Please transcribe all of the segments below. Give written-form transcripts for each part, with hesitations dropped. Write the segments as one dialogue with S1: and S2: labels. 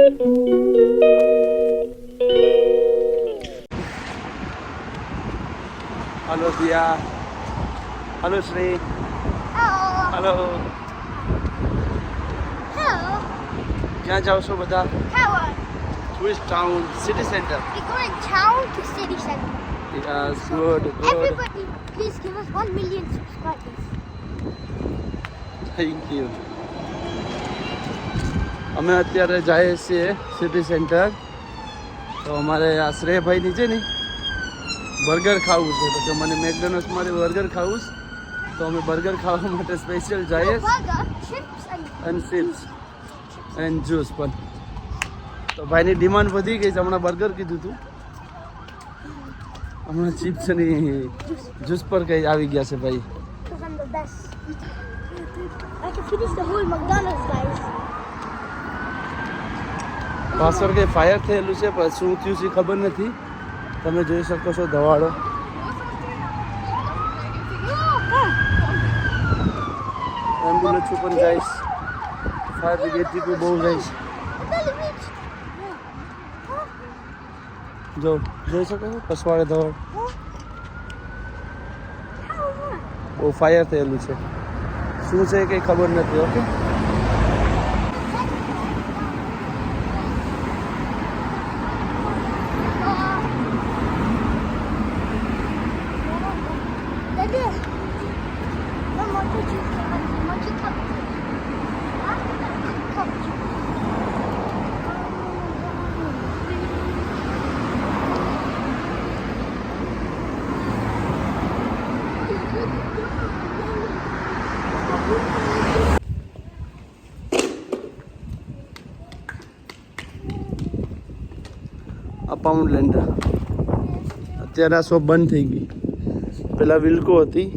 S1: Hello दिया, hello Shri, hello. क्या जाओ છો બધા?
S2: Tower.
S1: Which town? City center.
S2: We're going town to city center.
S1: Yes, good, good.
S2: Everybody, please give us 1 million subscribers.
S1: Thank you. અમે અત્યારે જઈએ છીએ સિટી સેન્ટર. તો અમારે આ શ્રેયભાઈની છે ને બર્ગર ખાવું છે, તો કે મને મેકડોનલ્ડ્સમાંથી બર્ગર ખાવું છે, તો અમે બર્ગર ખાવા માટે સ્પેશિયલ જઈએ
S2: Burger, chips and
S1: chips and juice પણ. તો ભાઈની ડિમાન્ડ વધી ગઈ છે. હમણાં બર્ગર કીધું હતું, હમણાં ચિપ્સ અને જ્યુસ પર કઈ આવી ગયા છે ભાઈ.
S2: because I'm the best. I can finish the whole McDonald's, guys.
S1: પાછળ કંઈ ફાયર થયેલું છે, પણ શું થયું છે ખબર નથી. તમે જોઈ શકો છો ધવાડો. એમ્બ્યુલન્સ પણ જઈશ, ફાયર બ્રિગેડથી પણ બહુ જઈશ. જો જોઈ શકો છો પસવાડે ધવાડ બહુ ફાયર થયેલું છે. શું છે કંઈ ખબર નથી. Okay,
S2: Daddy, one more picture. Monkey cup. Cup.
S1: આ પાઉન્ડલેન્ડ અત્યારે આ શોપ બંધ થઈ ગઈ. પેલા વિલ્કો હતી.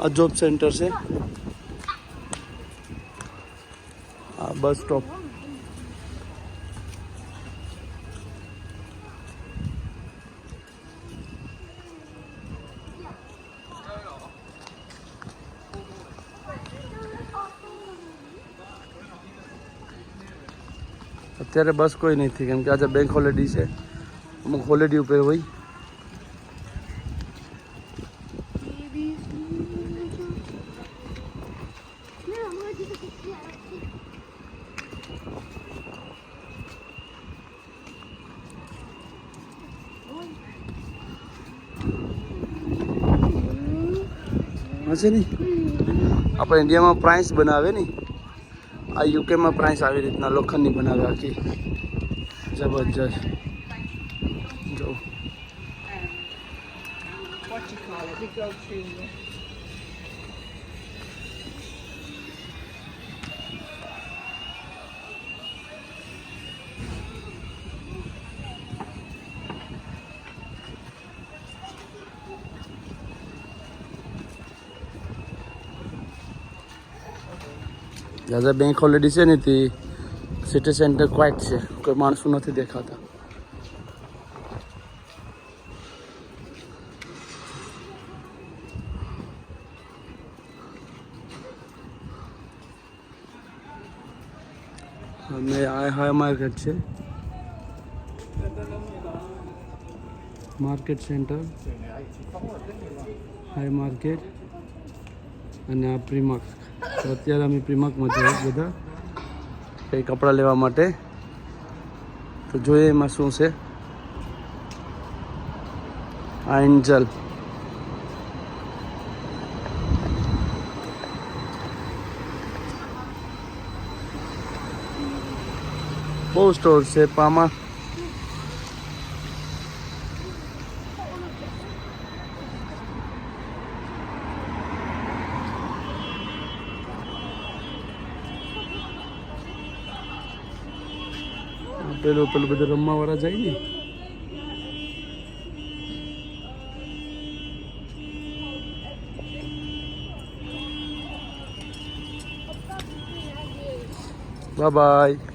S1: આ જોબ સેન્ટર છે. આ બસ સ્ટોપ. અત્યારે બસ કોઈ નથી, કેમ કે આજે બેંક હોલિડે છે. અમુક હોલિડે ઉપર હોય. હશે ને આપણે ઇન્ડિયામાં પ્રાઇસ બનાવે ને, આ યુકેમાં પ્રાઇસ આવી રીતના લોખંડની બનાવે આખી જબરજસ્ત. જો આજે બેંક હોલિડે છે ને, તે સિટી સેન્ટર ક્વાઇટ છે, કોઈ માણસો નથી દેખાતા. અમે આ હાઈ માર્કેટ છે, માર્કેટ સેન્ટર, હાઈ માર્કેટ અને આ પ્રીમાર્ક. તો અત્યારે અમે પ્રીમાર્કમાં જઈએ બધા કંઈ કપડાં લેવા માટે. તો જોઈએ એમાં શું છે. આ એન્જલ બહુ સ્ટોર છે. પામાં પેલું બધું રમવા વાળા જાય ને. Bye bye.